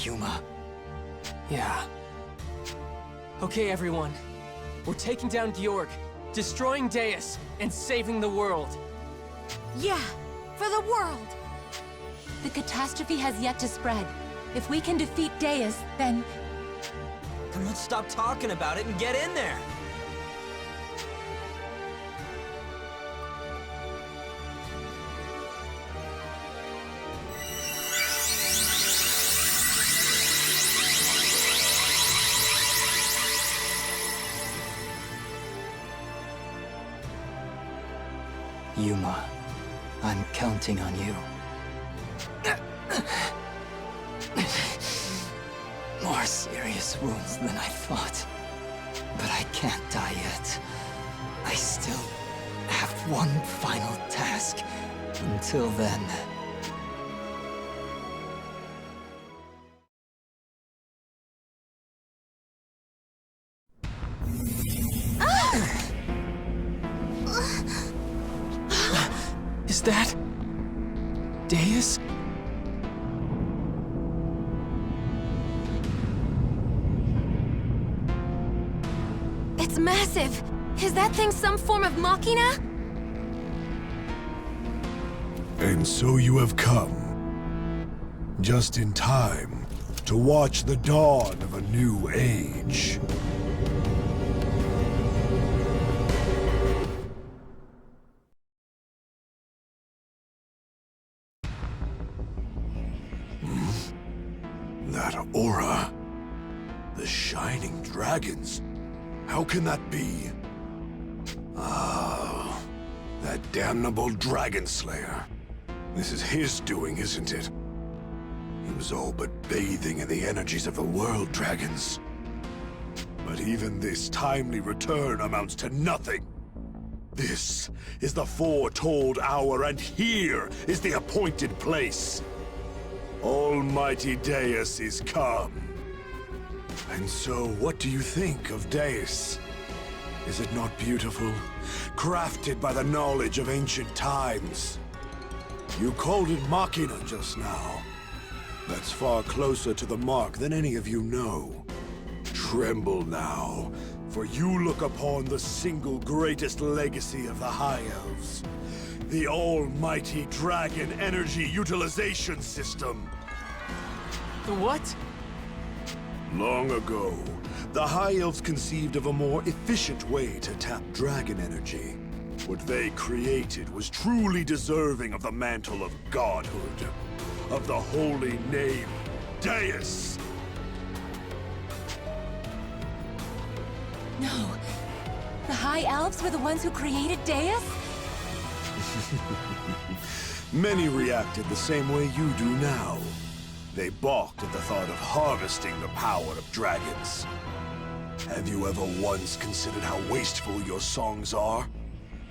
Yuma. Yeah. Okay, everyone. We're taking down Georg, destroying Deus, and saving the world. Yeah, for the world! The catastrophe has yet to spread. If we can defeat Deus, then... Then let's stop talking about it and get in there! Yuma, I'm counting on you. More serious wounds than I thought. But I can't die yet. I still have one final task. Until then... Is that... Deus? It's massive! Is that thing some form of machina? And so you have come. Just in time to watch the dawn of a new age. That aura. The shining dragons. How can that be? Ah, that damnable Dragon Slayer. This is his doing, isn't it? He was all but bathing in the energies of the world dragons. But even this timely return amounts to nothing. This is the foretold hour, and here is the appointed place. Almighty Deus is come. And so, what do you think of Deus? Is it not beautiful? Crafted by the knowledge of ancient times. You called it Machina just now. That's far closer to the mark than any of you know. Tremble now, for you look upon the single greatest legacy of the High Elves. The almighty Dragon Energy Utilization System. The what? Long ago, the High Elves conceived of a more efficient way to tap dragon energy. What they created was truly deserving of the mantle of godhood, of the holy name, Deus! No. The High Elves were the ones who created Deus? Many reacted the same way you do now. They balked at the thought of harvesting the power of dragons. Have you ever once considered how wasteful your songs are?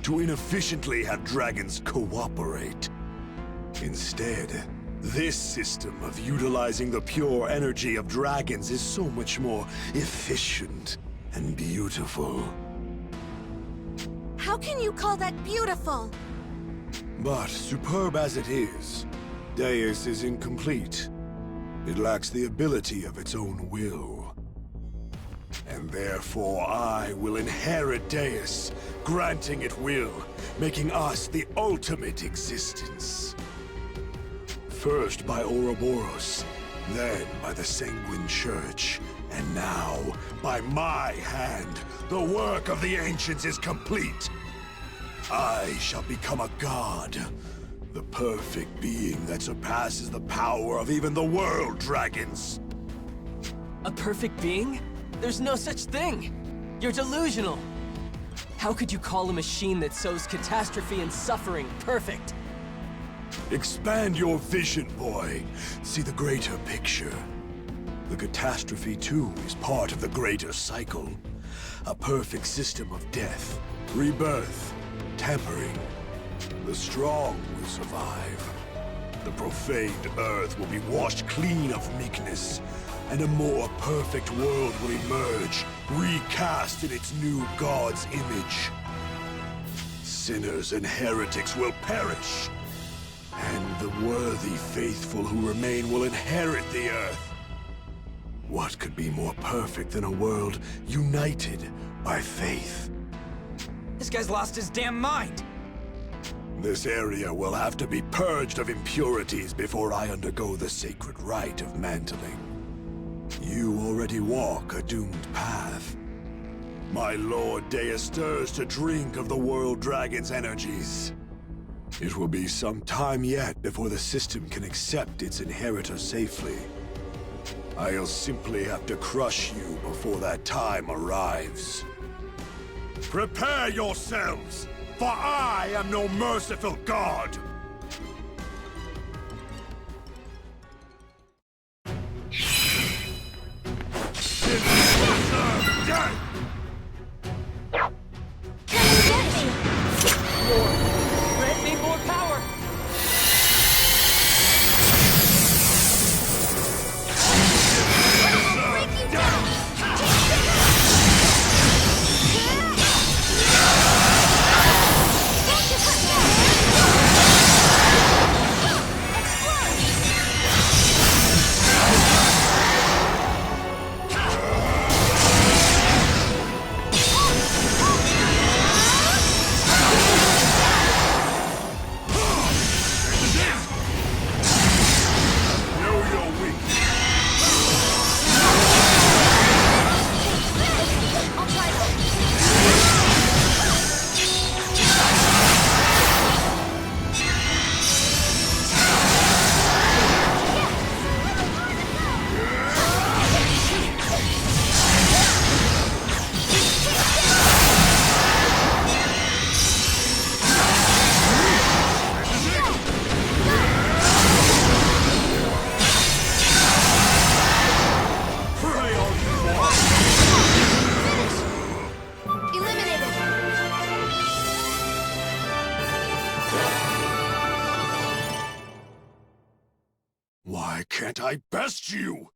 To inefficiently have dragons cooperate. Instead, this system of utilizing the pure energy of dragons is so much more efficient and beautiful. How can you call that beautiful? But superb as it is, Deus is incomplete. It lacks the ability of its own will. And therefore I will inherit Deus, granting it will, making us the ultimate existence. First by Ouroboros, then by the Sanguine Church, and now, by my hand, the work of the Ancients is complete. I shall become a god, the perfect being that surpasses the power of even the world dragons. A perfect being? There's no such thing! You're delusional! How could you call a machine that sows catastrophe and suffering perfect? Expand your vision, boy. See the greater picture. The catastrophe, too, is part of the greater cycle. A perfect system of death, rebirth, tampering. The strong will survive. The profaned earth will be washed clean of meekness, and a more perfect world will emerge, recast in its new god's image. Sinners and heretics will perish, and the worthy faithful who remain will inherit the earth. What could be more perfect than a world united by faith? This guy's lost his damn mind! This area will have to be purged of impurities before I undergo the sacred rite of mantling. You already walk a doomed path. My Lord Deus stirs to drink of the World Dragon's energies. It will be some time yet before the system can accept its inheritor safely. I'll simply have to crush you before that time arrives. Prepare yourselves, for I am no merciful god! Death! Grant me more power! Why can't I best you?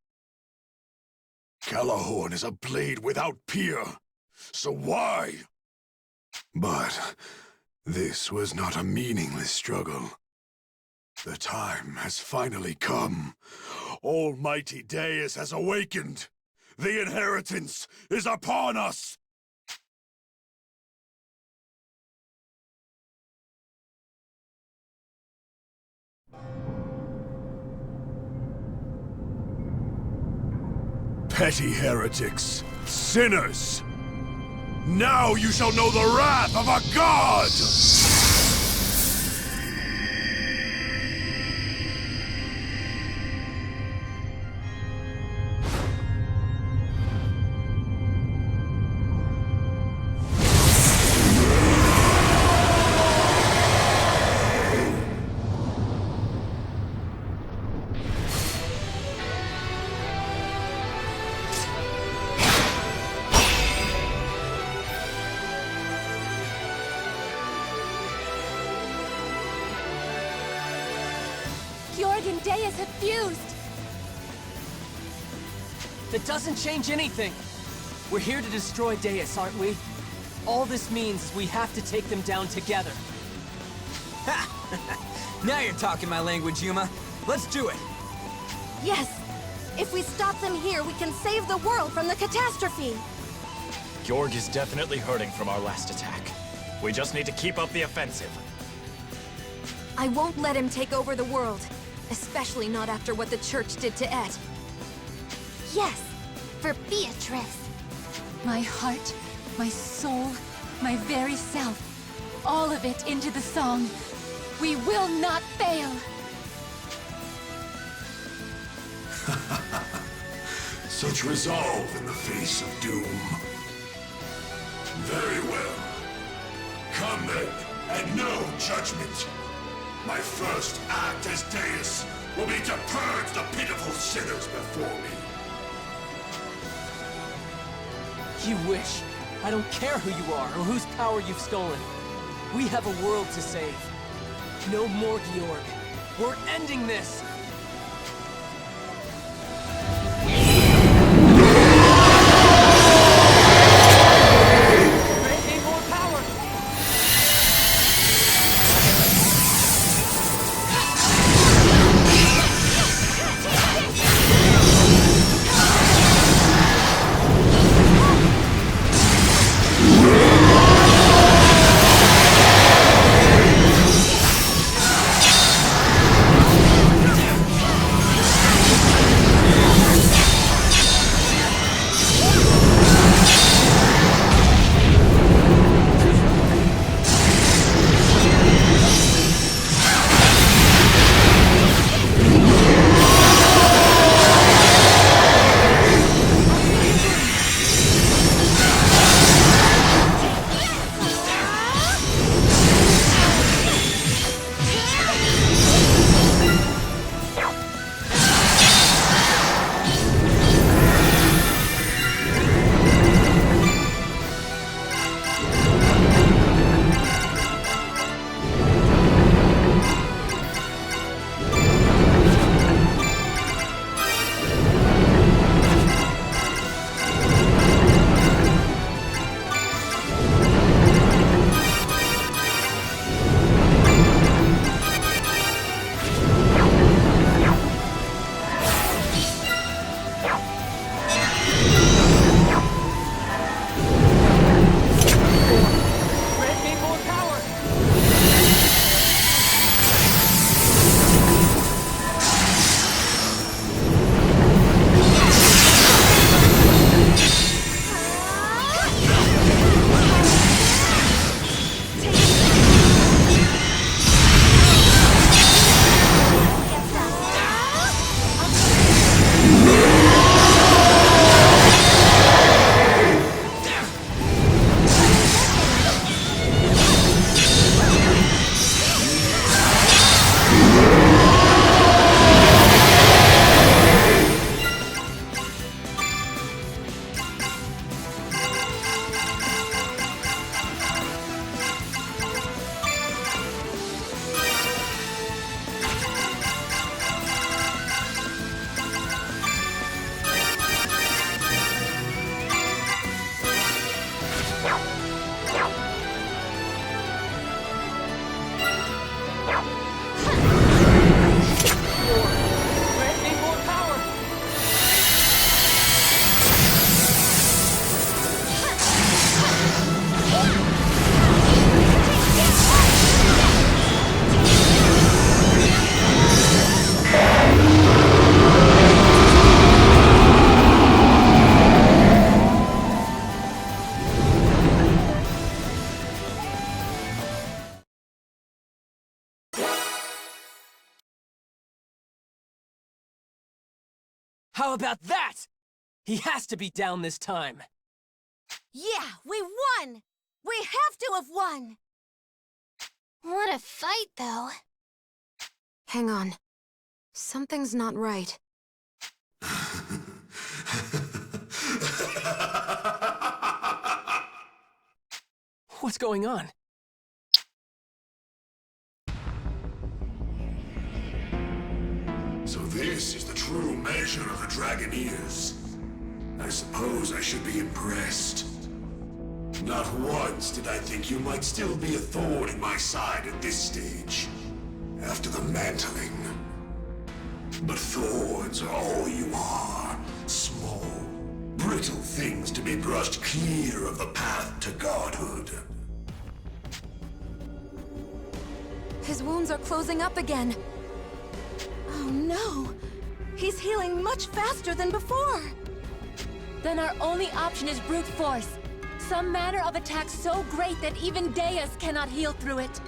Calahorn is a blade without peer, so why? But this was not a meaningless struggle. The time has finally come. Almighty Deus has awakened. The inheritance is upon us! Petty heretics, sinners! Now you shall know the wrath of a god! And Deus have fused! That doesn't change anything! We're here to destroy Deus, aren't we? All this means is we have to take them down together. Ha! Now you're talking my language, Yuma. Let's do it! Yes! If we stop them here, we can save the world from the catastrophe! Georg is definitely hurting from our last attack. We just need to keep up the offensive. I won't let him take over the world. Especially not after what the Church did to Ed. Yes, for Beatrice. My heart, my soul, my very self. All of it into the song. We will not fail! Such resolve in the face of doom. Very well. Come then, and no judgment. My first act as Deus will be to purge the pitiful sinners before me. You wish. I don't care who you are or whose power you've stolen. We have a world to save. No more Georg. We're ending this! Grant me more power! How about that? He has to be down this time. Yeah, we won! We have to have won! What a fight, though. Hang on. Something's not right. What's going on? So this is the true measure of the Dragoneers. I suppose I should be impressed. Not once did I think you might still be a thorn in my side at this stage, after the mantling. But thorns are all you are. Small, brittle things to be brushed clear of the path to godhood. His wounds are closing up again. Oh no! He's healing much faster than before! Then our only option is brute force. Some manner of attack so great that even Deus cannot heal through it.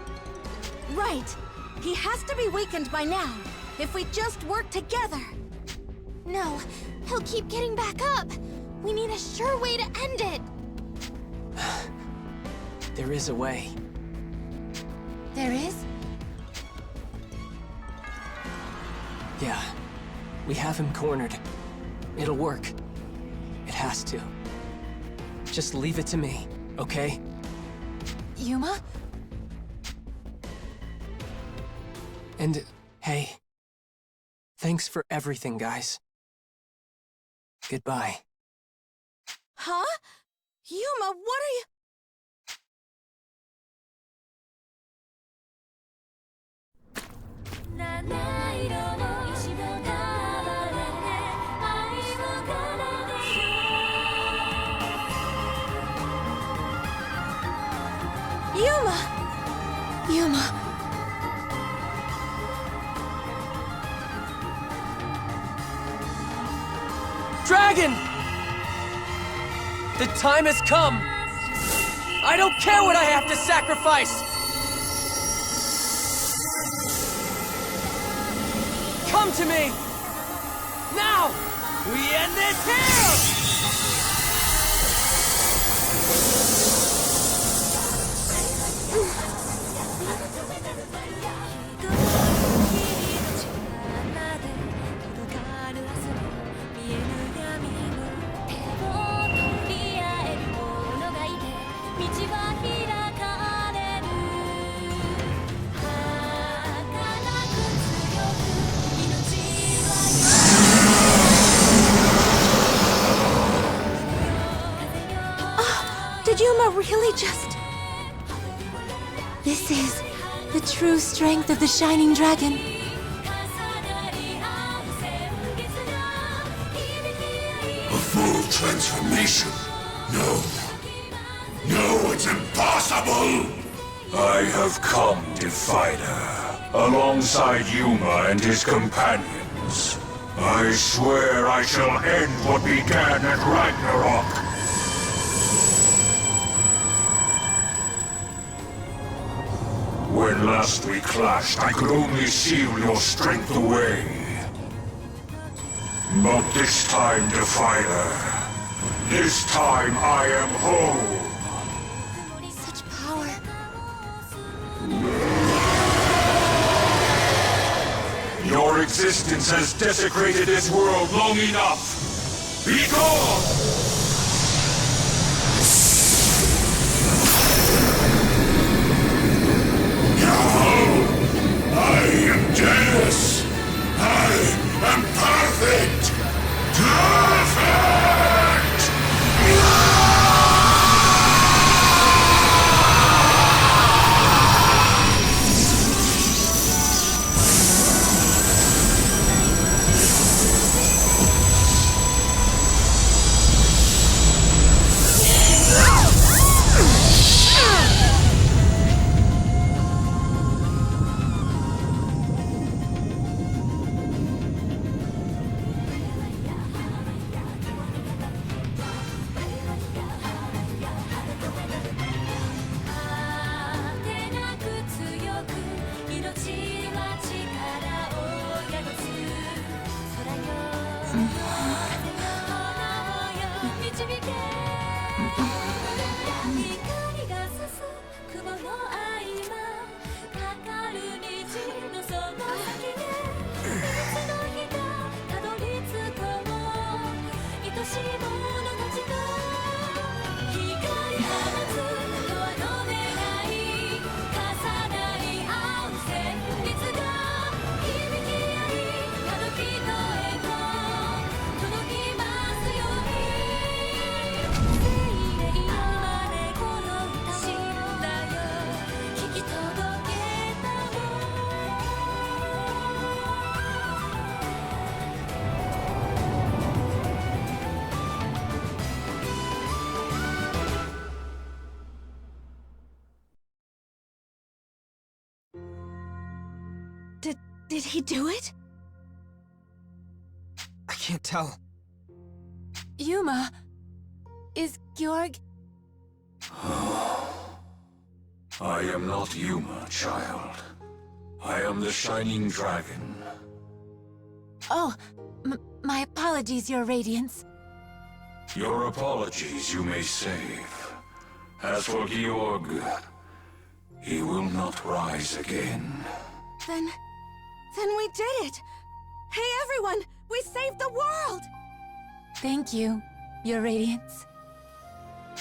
Right! He has to be weakened by now, if we just work together! No, he'll keep getting back up! We need a sure way to end it! There is a way. There is? Yeah. We have him cornered. It'll work. It has to. Just leave it to me, okay? Yuma? And, hey. Thanks for everything, guys. Goodbye. Huh? Yuma, what are you— Yuma! Yuma. Dragon! The time has come! I don't care what I have to sacrifice! Come to me! Now! We end this here! Did Yuma really just— This is the true strength of the Shining Dragon. A full transformation? No. No, it's impossible! I have come, Divider, alongside Yuma and his companions. I swear I shall end what began at Ragnarok. When last we clashed, I could only seal your strength away. But this time, Defiler, this time I am whole. Such power. Your existence has desecrated this world long enough. Be gone! I am Deus! I am perfect! Perfect! Did he do it? I can't tell. Yuma, is Georg... I am not Yuma, child. I am the Shining Dragon. Oh, my apologies, Your Radiance. Your apologies you may save. As for Georg, he will not rise again. Then we did it! Hey everyone! We saved the world! Thank you, Your Radiance.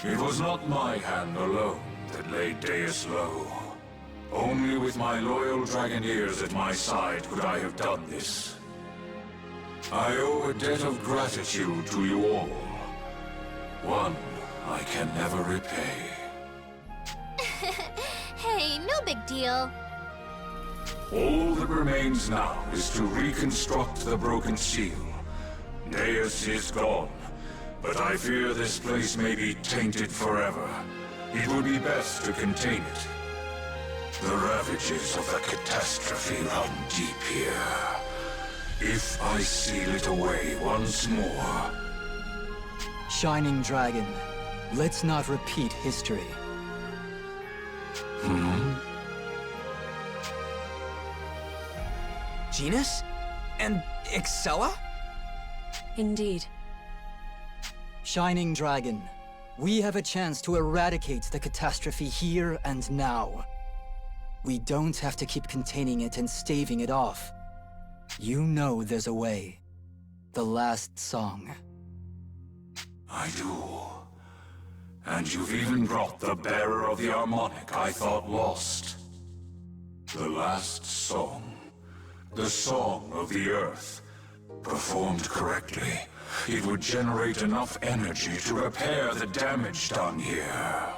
It was not my hand alone that laid Deus low. Only with my loyal Dragoneers at my side could I have done this. I owe a debt of gratitude to you all. One I can never repay. Hey, no big deal. All that remains now is to reconstruct the broken seal. Deus is gone, but I fear this place may be tainted forever. It would be best to contain it. The ravages of the catastrophe run deep here. If I seal it away once more... Shining Dragon, let's not repeat history. Genus? And Excella? Indeed. Shining Dragon, we have a chance to eradicate the catastrophe here and now. We don't have to keep containing it and staving it off. You know there's a way. The last song. I do. And you've even brought the bearer of the harmonic I thought lost. The last song. The song of the Earth. Performed correctly, it would generate enough energy to repair the damage done here.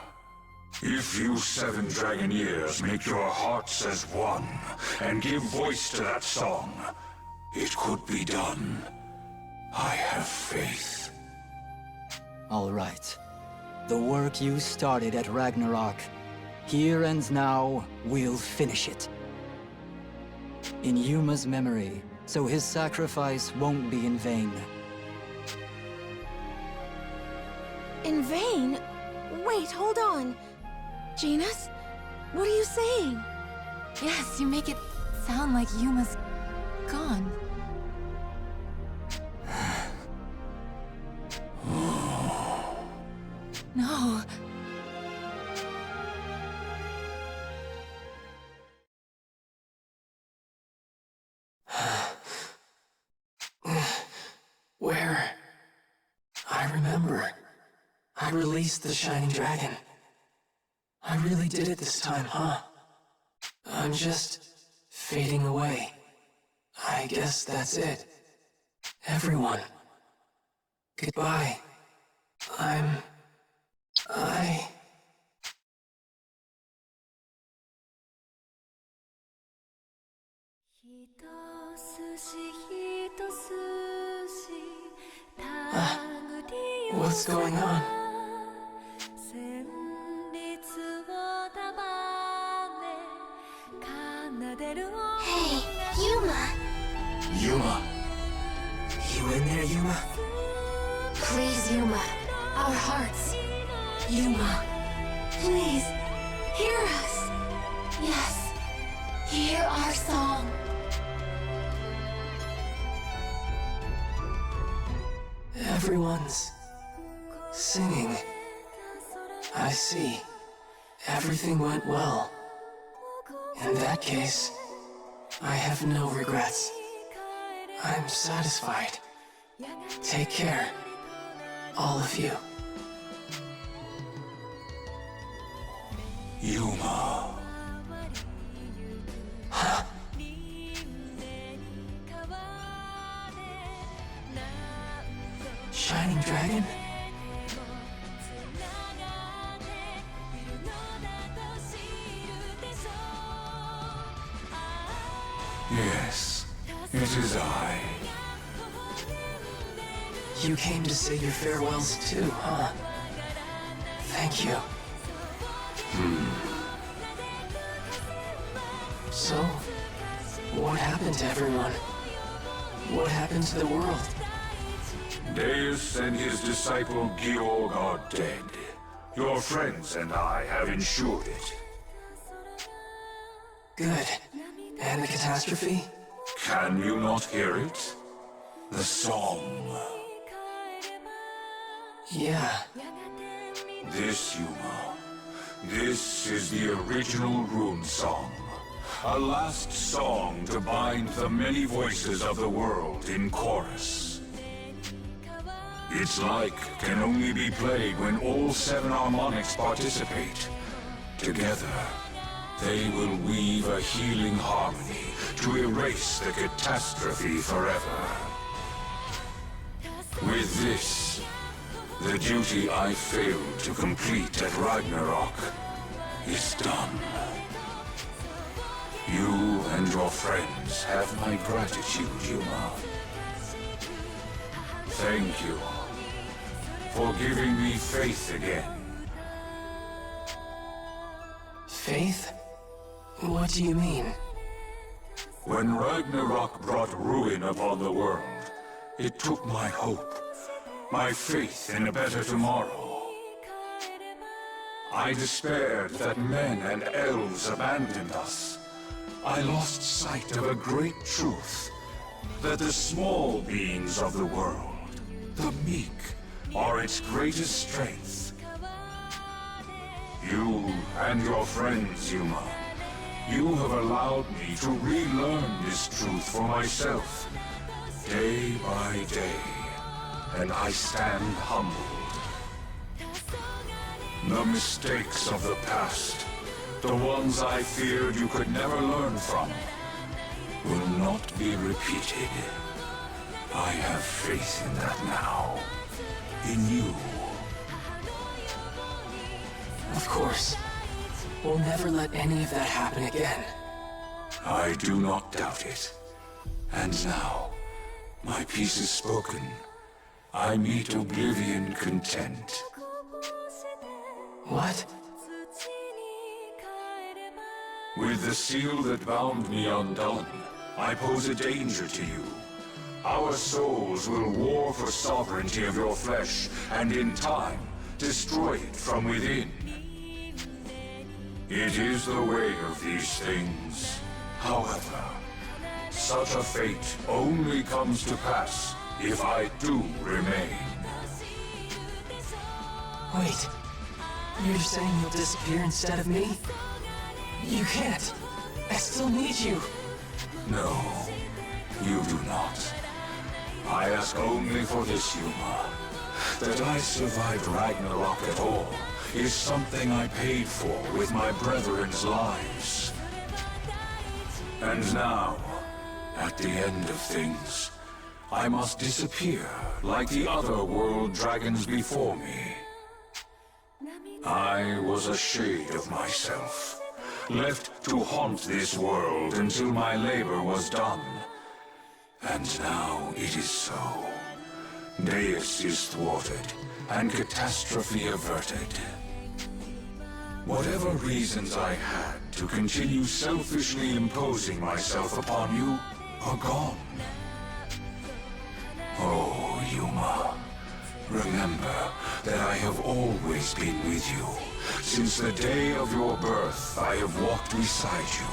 If you 7 Dragoneers make your hearts as one, and give voice to that song, it could be done. I have faith. All right. The work you started at Ragnarok, here and now, we'll finish it. In Yuma's memory, so his sacrifice won't be in vain. In vain? Wait, hold on. Genus? What are you saying? Yes, you make it sound like Yuma's gone. No. Where? I remember. I released the Shining Dragon. I really did it this time, huh? I'm just fading away. I guess that's it. Everyone. Goodbye. I... What's going on? Hey, Yuma! Yuma. You in there, Yuma? Please, Yuma. Our hearts. Yuma. Please, hear us. Yes, hear our song. Everyone's singing. I see. Everything went well. In that case, I have no regrets. I'm satisfied. Take care, all of you. Yuma. Huh? Shining Dragon? Yes, it is I. You came to say your farewells too, huh? Thank you. So, What happened to everyone? What happened to the world? Deus and his disciple Georg are dead. Your friends and I have ensured it. Good. And the catastrophe? Can you not hear it? The song. Yeah. This, Yuma. This is the original rune song. A last song to bind the many voices of the world in chorus. Its like can only be played when all 7 harmonics participate. Together, they will weave a healing harmony to erase the catastrophe forever. With this, the duty I failed to complete at Ragnarok is done. You and your friends have my gratitude, Yuma. Thank you for giving me faith again. Faith? What do you mean? When Ragnarok brought ruin upon the world, it took my hope, my faith in a better tomorrow. I despaired that men and elves abandoned us. I lost sight of a great truth, that the small beings of the world, the meek, are its greatest strength. You and your friends, Yuma, you have allowed me to relearn this truth for myself, day by day, and I stand humbled. The mistakes of the past, the ones I feared you could never learn from, will not be repeated. I have faith in that now. In you. Of course. We'll never let any of that happen again. I do not doubt it. And now, my peace is spoken. I meet oblivion content. What? With the seal that bound me undone, I pose a danger to you. Our souls will war for sovereignty of your flesh, and in time, destroy it from within. It is the way of these things. However, such a fate only comes to pass if I do remain. Wait. You're saying you'll disappear instead of me? You can't. I still need you. No, you do not. I ask only for this, Yuma. That I survived Ragnarok at all is something I paid for with my brethren's lives. And now, at the end of things, I must disappear like the other world dragons before me. I was a shade of myself, left to haunt this world until my labor was done. And now it is so. Deus is thwarted, and catastrophe averted. Whatever reasons I had to continue selfishly imposing myself upon you are gone. Oh, Yuma, remember that I have always been with you. Since the day of your birth, I have walked beside you.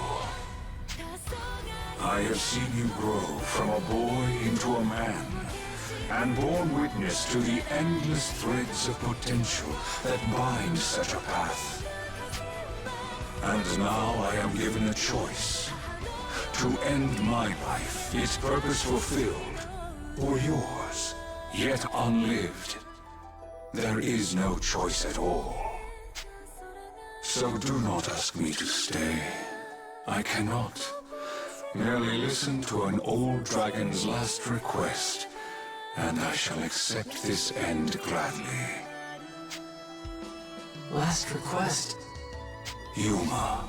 I have seen you grow from a boy into a man, and borne witness to the endless threads of potential that bind such a path. And now I am given a choice. To end my life, its purpose fulfilled, or yours, yet unlived. There is no choice at all. So do not ask me to stay. I cannot. Merely listen to an old dragon's last request, and I shall accept this end gladly. Last request? Yuma,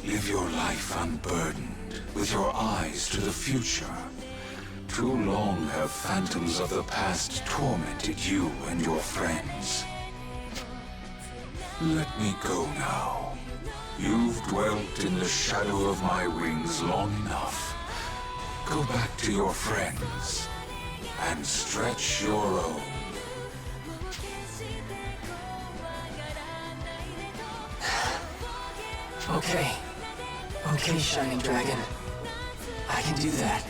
live your life unburdened, with your eyes to the future. Too long have phantoms of the past tormented you and your friends. Let me go now. You've dwelt in the shadow of my wings long enough. Go back to your friends and stretch your own. Okay. Okay, Shining Dragon. I can do that.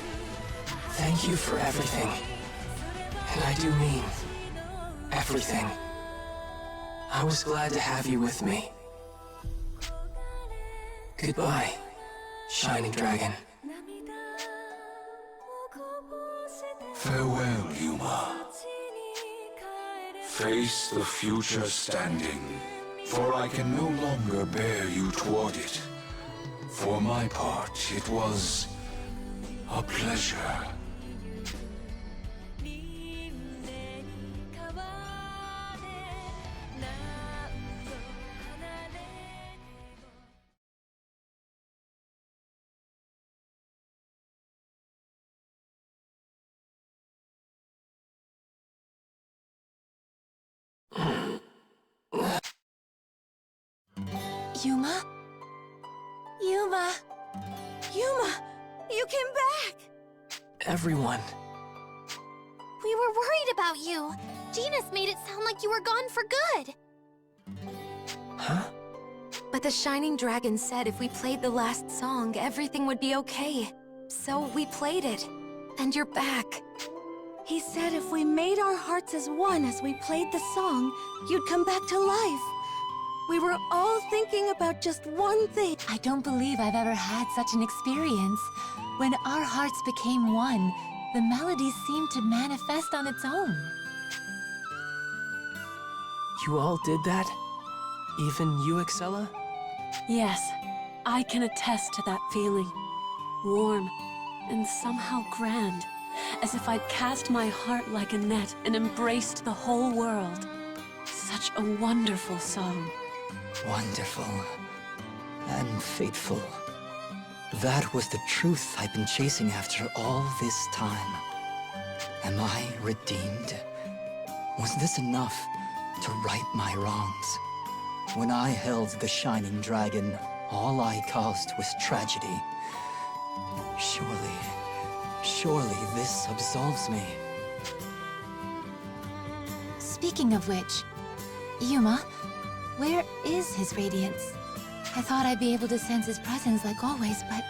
Thank you for everything. And I do mean everything. I was glad to have you with me. Goodbye, Shining Dragon. Farewell, Yuma. Face the future standing, for I can no longer bear you toward it. For my part, it was a pleasure. Yuma? Yuma! Yuma, you came back! Everyone. We were worried about you. Genus made it sound like you were gone for good. Huh? But the Shining Dragon said if we played the last song, everything would be okay. So we played it. And you're back. He said if we made our hearts as one as we played the song, you'd come back to life. We were all thinking about just one thing. I don't believe I've ever had such an experience. When our hearts became one, the melody seemed to manifest on its own. You all did that? Even you, Excella? Yes, I can attest to that feeling. Warm and somehow grand, as if I'd cast my heart like a net and embraced the whole world. Such a wonderful song. Wonderful. And fateful. That was the truth I've been chasing after all this time. Am I redeemed? Was this enough to right my wrongs? When I held the Shining Dragon, all I caused was tragedy. Surely this absolves me. Speaking of which, Yuma, where is his radiance? I thought I'd be able to sense his presence like always, but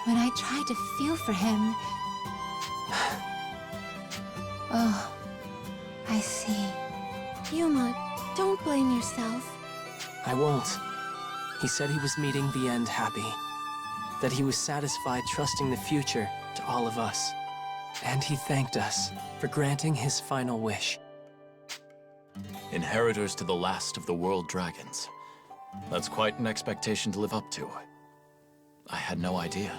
when I tried to feel for him... Oh, I see. Yuma, don't blame yourself. I won't. He said he was meeting the end happy. That he was satisfied trusting the future to all of us. And he thanked us for granting his final wish. Inheritors to the last of the world dragons. That's quite an expectation to live up to. I had no idea.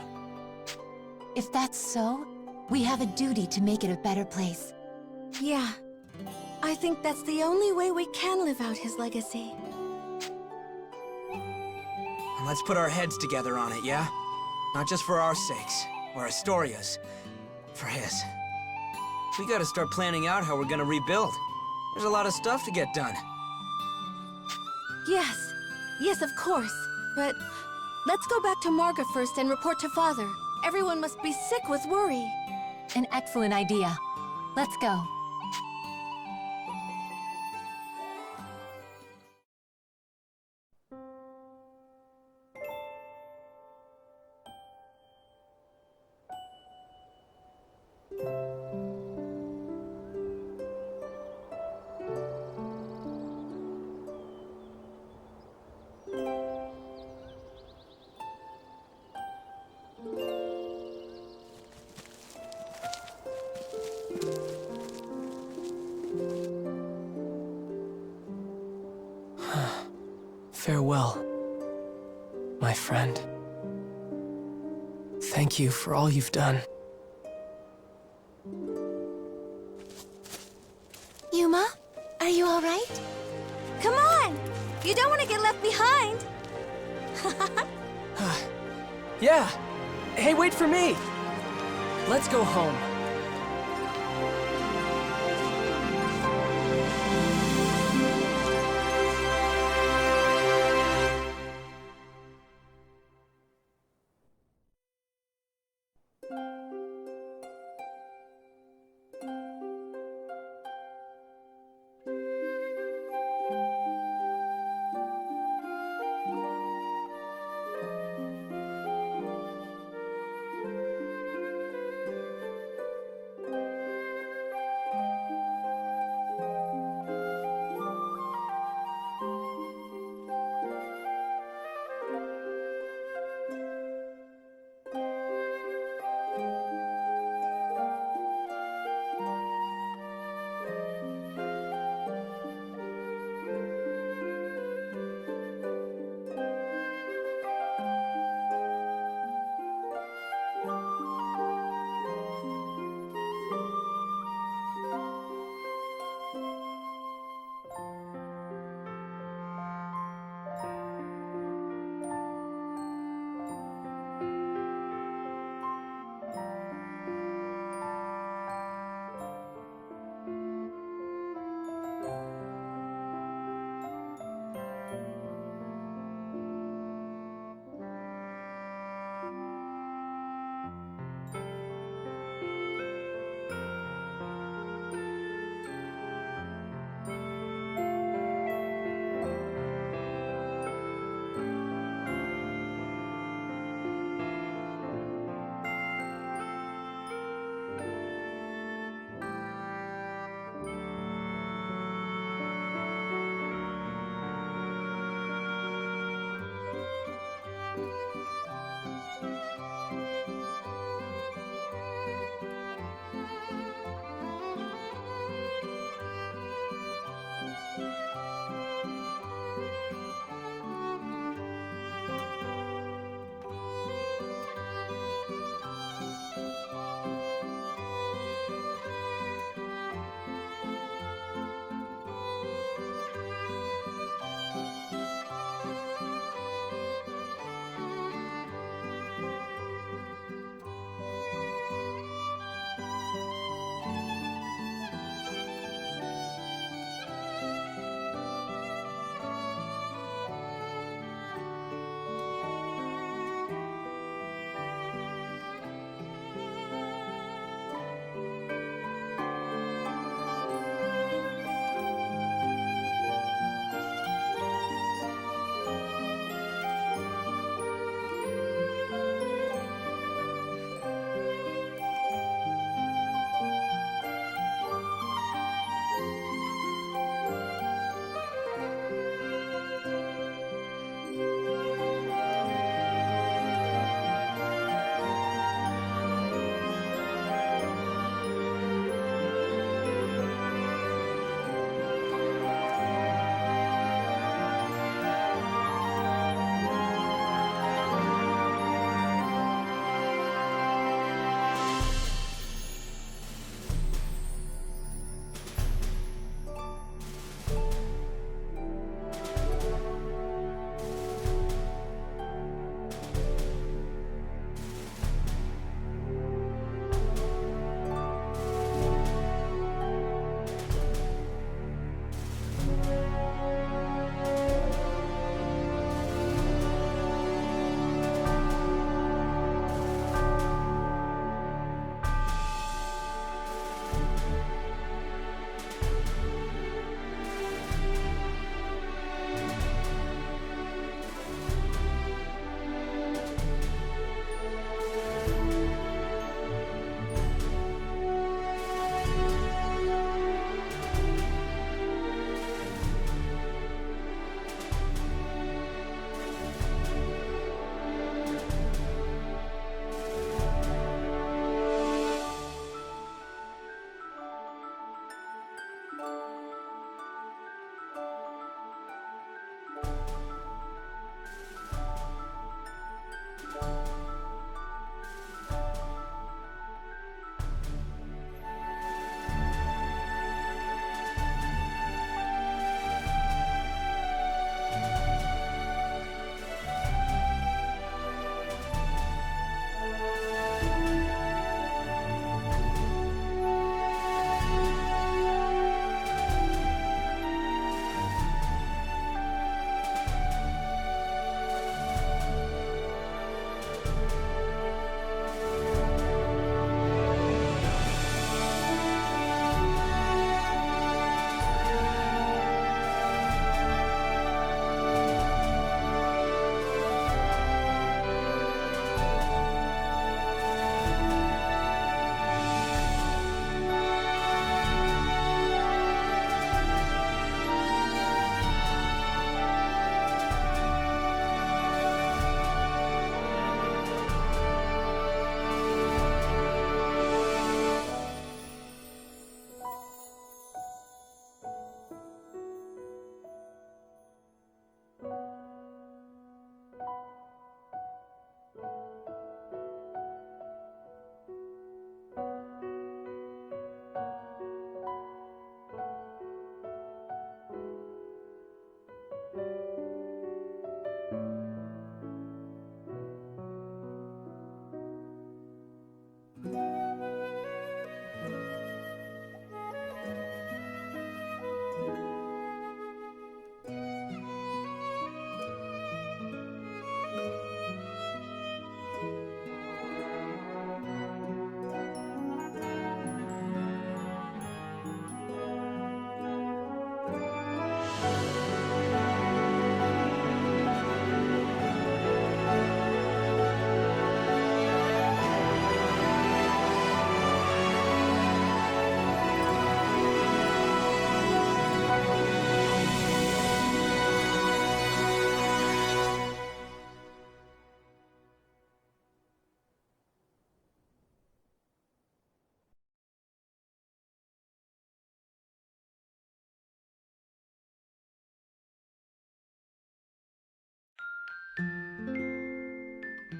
If that's so, we have a duty to make it a better place. Yeah, I think that's the only way we can live out his legacy. And let's put our heads together on it, yeah? Not just for our sakes, or Astoria's. For his. We gotta start planning out how we're gonna rebuild. There's a lot of stuff to get done. Yes, of course. But let's go back to Marga first and report to Father. Everyone must be sick with worry. An excellent idea. Let's go. Farewell, my friend. Thank you for all you've done. Yuma, are you all right? Come on! You don't want to get left behind! Yeah! Hey, wait for me! Let's go home.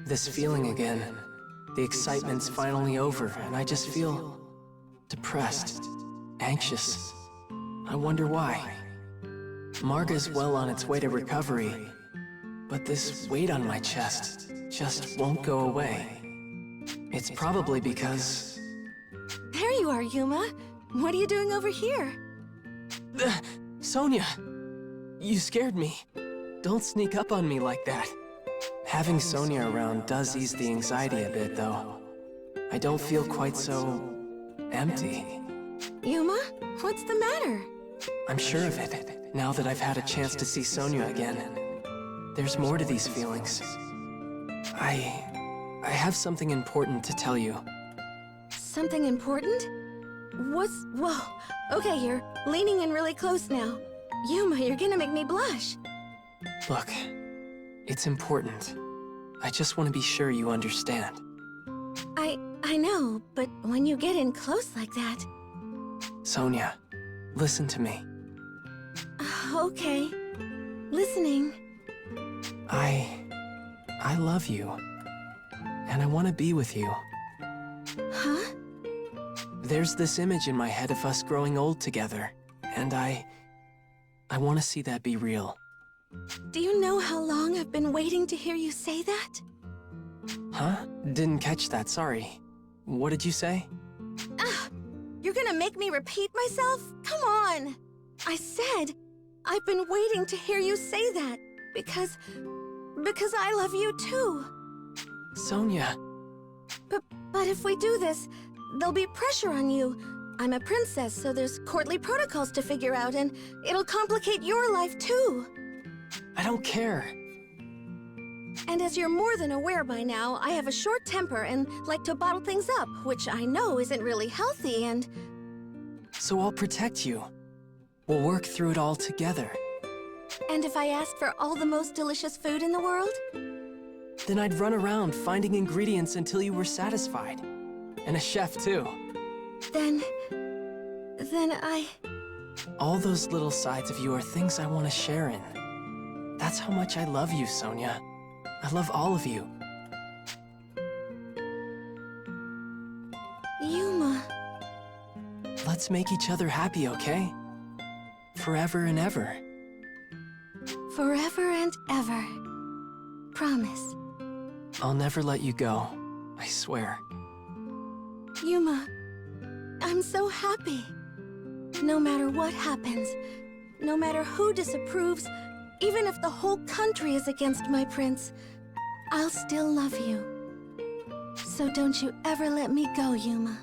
This feeling again. The excitement's finally over, and I just feel depressed, anxious. I wonder why. Marga's well on its way to recovery, but this weight on my chest just won't go away. It's probably because... There you are, Yuma. What are you doing over here? Sonia! You scared me. Don't sneak up on me like that. Having Sonia around does ease the anxiety a bit, though. I don't feel quite so... empty. Yuma, what's the matter? I'm sure of it, now that I've had a chance to see Sonia again. There's more to these feelings. I have something important to tell you. Something important? Whoa, okay, you're leaning in really close now. Yuma, you're gonna make me blush. Look, it's important. I just want to be sure you understand. I know, but when you get in close like that... Sonia, listen to me. Okay. Listening. I love you. And I want to be with you. Huh? There's this image in my head of us growing old together, and I want to see that be real. Do you know how long I've been waiting to hear you say that? Huh? Didn't catch that, sorry. What did you say? You're gonna make me repeat myself? Come on! I said, I've been waiting to hear you say that, because I love you too. Sonia. But if we do this, there'll be pressure on you. I'm a princess, so there's courtly protocols to figure out, and it'll complicate your life too. I don't care. And as you're more than aware by now, I have a short temper and like to bottle things up, which I know isn't really healthy, and... So I'll protect you. We'll work through it all together. And if I asked for all the most delicious food in the world? Then I'd run around finding ingredients until you were satisfied. And a chef, too. Then I... All those little sides of you are things I want to share in. That's how much I love you, Sonia. I love all of you. Yuma... Let's make each other happy, okay? Forever and ever. Forever and ever. Promise. I'll never let you go. I swear. Yuma, I'm so happy. No matter what happens, no matter who disapproves, even if the whole country is against my prince, I'll still love you. So don't you ever let me go, Yuma.